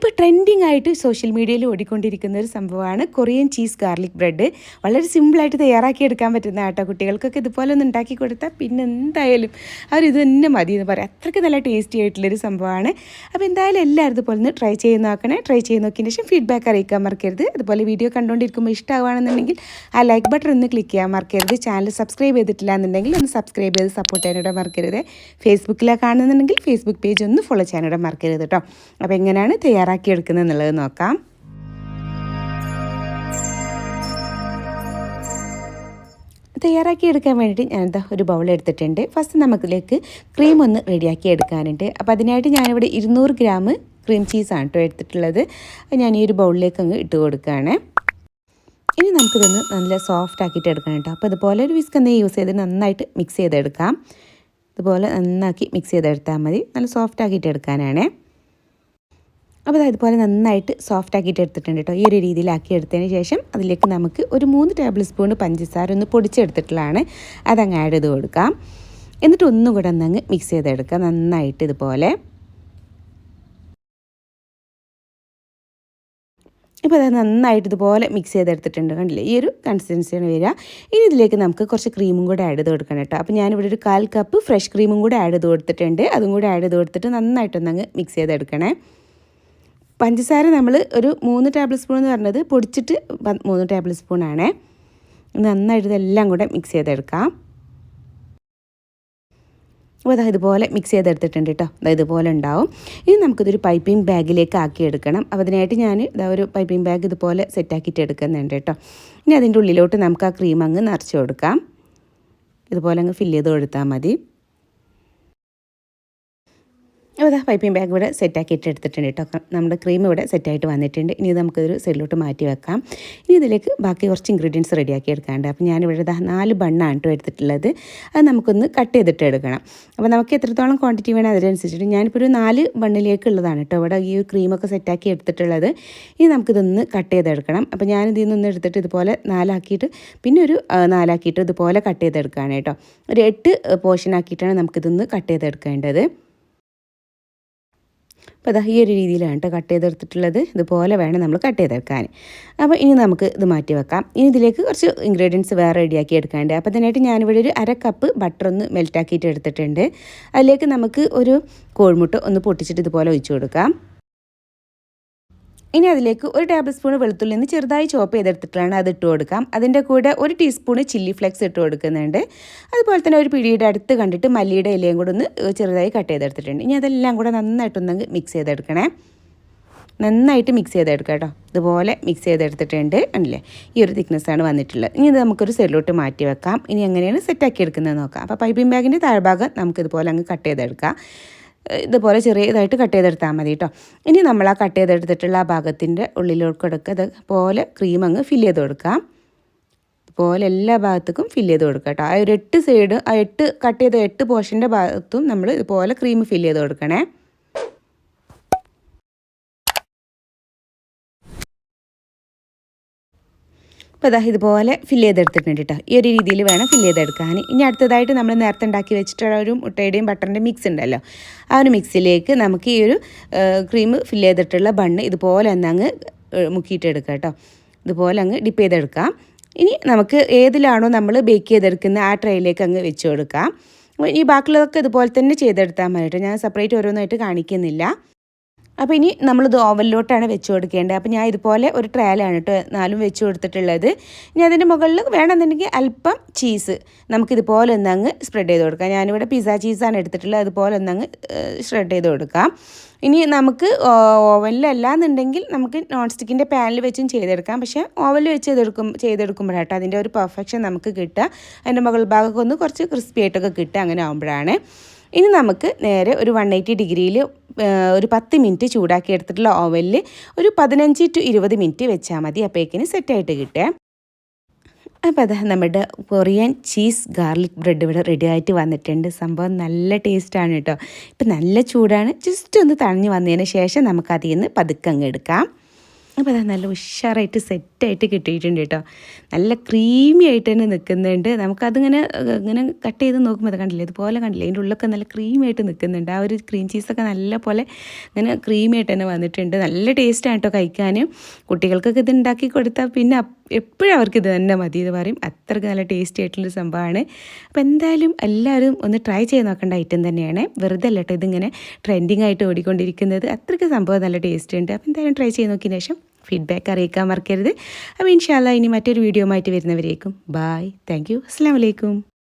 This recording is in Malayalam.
ഇപ്പോൾ ട്രെൻഡിങ് ആയിട്ട് സോഷ്യൽ മീഡിയയിൽ ഓടിക്കൊണ്ടിരിക്കുന്ന ഒരു സംഭവമാണ് കൊറിയൻ ചീസ് ഗാർലിക് ബ്രെഡ്. വളരെ സിമ്പിളായിട്ട് തയ്യാറാക്കിയെടുക്കാൻ പറ്റുന്ന കേട്ടോ. കുട്ടികൾക്കൊക്കെ ഇതുപോലെ ഒന്ന് ഉണ്ടാക്കി കൊടുത്താൽ പിന്നെ എന്തായാലും അവരിത് തന്നെ മതി എന്ന് പറയും. അത്രയ്ക്ക് നല്ല ടേസ്റ്റി ആയിട്ടുള്ളൊരു സംഭവമാണ്. അപ്പോൾ എന്തായാലും എല്ലാവരും ഇതുപോലെ ഒന്ന് ട്രൈ ചെയ്ത് നോക്കണേ. ട്രൈ ചെയ്ത് നോക്കിയതിന് ശേഷം ഫീഡ്ബാക്ക് അറിയിക്കാൻ മറക്കരുത്. അതുപോലെ വീഡിയോ കണ്ടുകൊണ്ടിരിക്കുമ്പോൾ ഇഷ്ടമാണെന്നുണ്ടെങ്കിൽ ആ ലൈക്ക് ബട്ടൺ ഒന്ന് ക്ലിക്ക് ചെയ്യാൻ മറക്കരുത്. ചാനൽ സബ്സ്ക്രൈബ് ചെയ്തിട്ടില്ല എന്നുണ്ടെങ്കിൽ ഒന്ന് സബ്സ്ക്രൈബ് ചെയ്ത് സപ്പോർട്ട് ചെയ്യാനിവിടെ മറക്കരുത്. ഫേസ്ബുക്കിലാണ് കാണുന്നുണ്ടെങ്കിൽ ഫേസ്ബുക്ക് പേജ് ഒന്ന് ഫോളോ ചെയ്യാനിവിടെ മറക്കരുത് കേട്ടോ. അപ്പോൾ എങ്ങനെയാണ് തയ്യാറാക്കിയെടുക്കുന്നത് എന്നുള്ളത് നോക്കാം. തയ്യാറാക്കിയെടുക്കാൻ വേണ്ടിയിട്ട് ഞാനെന്താ ഒരു ബൗൾ എടുത്തിട്ടുണ്ട്. ഫസ്റ്റ് നമുക്കിലേക്ക് ക്രീം ഒന്ന് റെഡിയാക്കി എടുക്കാനുണ്ട്. അപ്പോൾ അതിനായിട്ട് ഞാനിവിടെ 200 ഗ്രാം ക്രീം ചീസാണ് കേട്ടോ എടുത്തിട്ടുള്ളത്. ഞാൻ ഈ ഒരു ബൗളിലേക്ക് അങ്ങ് ഇട്ട് കൊടുക്കുകയാണ്. ഇനി നമുക്കിതൊന്ന് നല്ല സോഫ്റ്റ് ആക്കിയിട്ട് എടുക്കണം കേട്ടോ. അപ്പോൾ ഇതുപോലെ ഒരു വിസ്ക് എന്തെങ്കിലും യൂസ് ചെയ്ത് നന്നായിട്ട് മിക്സ് ചെയ്തെടുക്കാം. ഇതുപോലെ നന്നാക്കി മിക്സ് ചെയ്തെടുത്താൽ മതി. നല്ല സോഫ്റ്റ് ആക്കിയിട്ട് എടുക്കാനാണ്. അപ്പോൾ ഇതുപോലെ നന്നായിട്ട് സോഫ്റ്റ് ആക്കിയിട്ട് എടുത്തിട്ടുണ്ട് കേട്ടോ. ഈ ഒരു രീതിയിലാക്കി എടുത്തതിന് ശേഷം അതിലേക്ക് നമുക്ക് ഒരു 3 ടേബിൾ സ്പൂൺ പഞ്ചസാര ഒന്ന് പൊടിച്ചെടുത്തിട്ടുള്ളതാണ്. അതങ്ങ് ആഡ് ചെയ്ത് കൊടുക്കാം. എന്നിട്ട് ഒന്നുകൂടെ ഒന്നങ്ങ് മിക്സ് ചെയ്തെടുക്കാം നന്നായിട്ട് ഇതുപോലെ. ഇപ്പോൾ അത് നന്നായിട്ട് ഇതുപോലെ മിക്സ് ചെയ്തെടുത്തിട്ടുണ്ട്. കണ്ടില്ലേ, ഈ ഒരു കൺസിസ്റ്റൻസിയാണ് വരിക. ഇനി ഇതിലേക്ക് നമുക്ക് കുറച്ച് ക്രീമും കൂടെ ആഡ് ചെയ്ത് കൊടുക്കണം കേട്ടോ. അപ്പോൾ ഞാനിവിടെ ഒരു 1/4 കപ്പ് ഫ്രഷ് ക്രീമും കൂടെ ആഡ് ചെയ്ത് കൊടുത്തിട്ടുണ്ട്. അതും കൂടെ ആഡ് ചെയ്ത് കൊടുത്തിട്ട് നന്നായിട്ടൊന്നങ്ങ് മിക്സ് ചെയ്തെടുക്കണേ. പഞ്ചസാര നമ്മൾ ഒരു 3 ടേബിൾ സ്പൂൺ എന്ന് പറഞ്ഞത് പൊടിച്ചിട്ട് 3 ടേബിൾ സ്പൂണാണ്. നന്നായിട്ട് ഇതെല്ലാം കൂടെ മിക്സ് ചെയ്തെടുക്കാം. അപ്പോൾ ഇതുപോലെ മിക്സ് ചെയ്തെടുത്തിട്ടുണ്ട് കേട്ടോ. ഇതുപോലെ ഉണ്ടാവും. ഇനി നമുക്കിതൊരു പൈപ്പിംഗ് ബാഗിലേക്ക് ആക്കിയെടുക്കണം. അപ്പോൾ അതിനായിട്ട് ഞാൻ ഒരു പൈപ്പിംഗ് ബാഗ് ഇതുപോലെ സെറ്റാക്കിയിട്ട് എടുക്കുന്നുണ്ട് കേട്ടോ. ഇനി അതിൻ്റെ ഉള്ളിലോട്ട് നമുക്ക് ആ ക്രീം അങ്ങ് നിറച്ച് കൊടുക്കാം. ഇതുപോലെ അങ്ങ് ഫില്ല് ചെയ്ത് കൊടുത്താൽ മതി. അപ്പോൾ പൈപ്പിംഗ് ബാഗ് ഇവിടെ സെറ്റാക്കിയിട്ട് എടുത്തിട്ടുണ്ട് കേട്ടോ. നമ്മുടെ ക്രീം ഇവിടെ സെറ്റായിട്ട് വന്നിട്ടുണ്ട്. ഇനി നമുക്കൊരു സൈഡിലോട്ട് മാറ്റി വെക്കാം. ഇനി ഇതിലേക്ക് ബാക്കി കുറച്ച് ഇൻഗ്രീഡിയൻസ് റെഡിയാക്കി എടുക്കാനുണ്ട്. അപ്പോൾ ഞാനിവിടെ 4 ബണ്ണാണ് കേട്ടോ എടുത്തിട്ടുള്ളത്. അത് നമുക്കൊന്ന് കട്ട് ചെയ്തിട്ട് എടുക്കണം. അപ്പോൾ നമുക്ക് എത്രത്തോളം ക്വാണ്ടിറ്റി വേണം അതിനനുസരിച്ചിട്ട് ഞാനിപ്പോൾ ഒരു 4 ബണ്ണിലേക്കുള്ളതാണ് കേട്ടോ ഇവിടെ ഈ ക്രീമൊക്കെ സെറ്റാക്കി എടുത്തിട്ടുള്ളത്. ഇനി നമുക്കിതൊന്ന് കട്ട് ചെയ്തെടുക്കണം. അപ്പോൾ ഞാനിതിൽ നിന്നൊന്ന് എടുത്തിട്ട് ഇതുപോലെ 4 ആക്കിയിട്ട് പിന്നെ ഒരു 4 ആക്കിയിട്ട് ഇതുപോലെ കട്ട് ചെയ്തെടുക്കുകയാണ് കേട്ടോ. ഒരു 8 പോർഷൻ ആക്കിയിട്ടാണ് നമുക്കിതൊന്ന് കട്ട് ചെയ്തെടുക്കേണ്ടത്. അപ്പോൾ ഈ ഒരു രീതിയിലാണ് കേട്ടോ കട്ട് ചെയ്തെടുത്തിട്ടുള്ളത്. ഇതുപോലെ വേണം നമ്മൾ കട്ട് ചെയ്തെടുക്കാൻ. അപ്പോൾ ഇനി നമുക്ക് ഇത് മാറ്റി വെക്കാം. ഇനി ഇതിലേക്ക് കുറച്ച് ഇൻഗ്രീഡിയൻസ് വേറെ റെഡിയാക്കി എടുക്കാനുണ്ട്. അപ്പോൾ അതിനായിട്ട് ഞാനിവിടെ ഒരു 1/2 കപ്പ് ബട്ടർ ഒന്ന് മെൽറ്റാക്കിയിട്ട് എടുത്തിട്ടുണ്ട്. അതിലേക്ക് നമുക്ക് ഒരു കോഴിമുട്ട ഒന്ന് പൊട്ടിച്ചിട്ട് ഇതുപോലെ ഒഴിച്ചു കൊടുക്കാം. ഇനി അതിലേക്ക് 1 ടേബിൾ സ്പൂൺ വെളുത്തുള്ളി നിന്ന് ചെറുതായി ചോപ്പ് ചെയ്തെടുത്തിട്ടാണ് അത് ഇട്ട് കൊടുക്കാം. അതിൻ്റെ കൂടെ 1 ടീസ്പൂൺ ചില്ലി ഫ്ലെക്സ് ഇട്ട് കൊടുക്കുന്നുണ്ട്. അതുപോലെ തന്നെ ഒരു പിടിയുടെ അടുത്ത് കണ്ടിട്ട് മല്ലിയുടെ ഇലയും കൂടെ ഒന്ന് ചെറുതായി കട്ട് ചെയ്തെടുത്തിട്ടുണ്ട്. ഇനി അതെല്ലാം കൂടെ നന്നായിട്ടൊന്ന് മിക്സ് ചെയ്തെടുക്കണേ. നന്നായിട്ട് മിക്സ് ചെയ്തെടുക്കാം കേട്ടോ. ഇതുപോലെ മിക്സ് ചെയ്തെടുത്തിട്ടുണ്ട്. അല്ലേ, ഈ ഒരു തിക്നെസ്സാണ് വന്നിട്ടുള്ളത്. ഇനി ഇത് നമുക്കൊരു സൈഡിലോട്ട് മാറ്റി വെക്കാം. ഇനി എങ്ങനെയാണ് സെറ്റാക്കി എടുക്കുന്നത് നോക്കാം. അപ്പോൾ പൈപ്പിംഗ് ബാഗിൻ്റെ താഴ്ഭാഗം നമുക്കിതുപോലെ അങ്ങ് കട്ട് ചെയ്തെടുക്കാം. ഇതുപോലെ ചെറിയതായിട്ട് കട്ട് ചെയ്തെടുത്താൽ മതി കേട്ടോ. ഇനി നമ്മൾ ആ കട്ട് ചെയ്തെടുത്തിട്ടുള്ള ആ ഭാഗത്തിൻ്റെ ഉള്ളിലോട്ട് കൊടുക്കുക. ഇതുപോലെ ക്രീം അങ്ങ് ഫില്ല് ചെയ്ത് കൊടുക്കാം. ഇതുപോലെ എല്ലാ ഭാഗത്തേക്കും ഫില്ല് ചെയ്ത് കൊടുക്കുക കേട്ടോ. ആ ഒരു 8 സൈഡ് ആ 8 കട്ട് ചെയ്ത 8 പോർഷൻ്റെ ഭാഗത്തും നമ്മൾ ഇതുപോലെ ക്രീം ഫില്ല് ചെയ്ത് കൊടുക്കണേ. അപ്പോൾ ഇതുപോലെ ഫില്ല് ചെയ്തെടുത്തിട്ടുണ്ട് കേട്ടോ. ഈ ഒരു രീതിയിൽ വേണം ഫില്ല് ചെയ്തെടുക്കാൻ. ഇനി അടുത്തതായിട്ട് നമ്മൾ നേരത്തെ ഉണ്ടാക്കി വെച്ചിട്ടുള്ള ഒരു മുട്ടയുടെയും ബട്ടറിൻ്റെ മിക്സ് ഉണ്ടല്ലോ, ആ ഒരു മിക്സിലേക്ക് നമുക്ക് ഈ ഒരു ക്രീം ഫില്ല് ചെയ്തിട്ടുള്ള ബണ്ണ് ഇതുപോലെ അങ്ങ് മുക്കിയിട്ടെടുക്കാം കേട്ടോ. ഇതുപോലെ അങ്ങ് ഡിപ്പ് ചെയ്തെടുക്കാം. ഇനി നമുക്ക് ഏതിലാണോ നമ്മൾ ബേക്ക് ചെയ്തെടുക്കുന്ന ആ ട്രേയിലേക്ക് അങ്ങ് വെച്ച് കൊടുക്കാം. ഈ ബാക്കിയുള്ളതൊക്കെ ഇതുപോലെ തന്നെ ചെയ്തെടുത്താൽ മതി കേട്ടോ. ഞാൻ സെപ്പറേറ്റ് ഓരോന്നായിട്ട് കാണിക്കുന്നില്ല. അപ്പോൾ ഇനി നമ്മളിത് ഓവനിലോട്ടാണ് വെച്ച് കൊടുക്കേണ്ടത്. അപ്പോൾ ഞാൻ ഇതുപോലെ ഒരു ട്രേയിലാണ് കേട്ടോ 4ഉം വെച്ച് കൊടുത്തിട്ടുള്ളത്. ഇനി അതിൻ്റെ മുകളിൽ വേണമെന്നുണ്ടെങ്കിൽ അല്പം ചീസ് നമുക്കിതുപോലെ ഒന്നങ്ങ് സ്പ്രെഡ് ചെയ്ത് കൊടുക്കാം. ഞാനിവിടെ പിസ്സ ചീസാണ് എടുത്തിട്ടുള്ളത്. അതുപോലെ ഒന്നങ്ങ് സ്പ്രെഡ് ചെയ്ത് കൊടുക്കാം. ഇനി നമുക്ക് ഓവനിലല്ലാന്നുണ്ടെങ്കിൽ നമുക്ക് നോൺ സ്റ്റിക്കിൻ്റെ പാനിൽ വെച്ചും ചെയ്തെടുക്കാം. പക്ഷേ ഓവനിൽ വെച്ച് ചെയ്തെടുക്കുമ്പോഴാട്ടോ അതിൻ്റെ ഒരു പെർഫെക്ഷൻ നമുക്ക് കിട്ടുക. അതിൻ്റെ മുകൾ ഭാഗമൊക്കെ ഒന്ന് കുറച്ച് ക്രിസ്പി ആയിട്ടൊക്കെ കിട്ടുക. അങ്ങനെ ആകുമ്പോഴാണ്. ഇനി നമുക്ക് നേരെ ഒരു 180 ഡിഗ്രിയിൽ ഒരു 10 മിനിറ്റ് ചൂടാക്കി എടുത്തിട്ടുള്ള ഓവനിൽ ഒരു 15 to 20 മിനിറ്റ് വെച്ചാൽ മതി. അപ്പോഴേക്കിന് സെറ്റായിട്ട് കിട്ടുക. അപ്പോൾ നമ്മുടെ കൊറിയൻ ചീസ് ഗാർലിക് ബ്രെഡ് ഇവിടെ റെഡി ആയിട്ട് വന്നിട്ടുണ്ട്. സംഭവം നല്ല ടേസ്റ്റാണ് കേട്ടോ. ഇപ്പം നല്ല ചൂടാണ്. ജസ്റ്റ് ഒന്ന് തണിഞ്ഞ് വന്നതിന് ശേഷം നമുക്കതിൽ നിന്ന് പതുക്കെ അങ്ങ് എടുക്കാം. അപ്പോൾ നല്ല ഉഷാറായിട്ട് സെറ്റ് സെറ്റായിട്ട് കിട്ടിയിട്ടുണ്ട് കേട്ടോ. നല്ല ക്രീമി ആയിട്ട് തന്നെ നിൽക്കുന്നുണ്ട്. നമുക്കതിങ്ങനെ ഇങ്ങനെ കട്ട് ചെയ്ത് നോക്കുമ്പോൾ അത് കണ്ടില്ലേ, ഇതുപോലെ കണ്ടില്ലേ, അതിൻ്റെ ഉള്ളൊക്കെ നല്ല ക്രീമി ആയിട്ട് നിൽക്കുന്നുണ്ട്. ആ ഒരു ക്രീം ചീസൊക്കെ നല്ല പോലെ ഇങ്ങനെ ക്രീമി ആയിട്ട് തന്നെ വന്നിട്ടുണ്ട്. നല്ല ടേസ്റ്റാണ് കേട്ടോ കഴിക്കാനും. കുട്ടികൾക്കൊക്കെ ഇത് ഉണ്ടാക്കി കൊടുത്താൽ പിന്നെ എപ്പോഴും അവർക്ക് ഇത് തന്നെ മതി എന്ന് പറയും. അത്രയ്ക്ക് നല്ല ടേസ്റ്റി ആയിട്ടുള്ളൊരു സംഭവമാണ്. അപ്പോൾ എന്തായാലും എല്ലാവരും ഒന്ന് ട്രൈ ചെയ്ത് നോക്കേണ്ട ഐറ്റം തന്നെയാണ്. വെറുതെ അല്ല കേട്ടോ ഇതിങ്ങനെ ട്രെൻഡിങ് ആയിട്ട് ഓടിക്കൊണ്ടിരിക്കുന്നത്. അത്രയ്ക്ക് സംഭവം നല്ല ടേസ്റ്റ് ഉണ്ട്. അപ്പോൾ എന്തായാലും ട്രൈ ചെയ്ത് നോക്കിയതിന് ശേഷം ഫീഡ്ബാക്ക് അറിയിക്കാൻ മറക്കരുത്. അപ്പോൾ ഇൻഷാ അല്ലാഹ് ഇനി മറ്റൊരു വീഡിയോ ആയിട്ട് വരുന്നവരേക്കും ബായ്, താങ്ക് യു, അസ്സലാമു അലൈക്കും.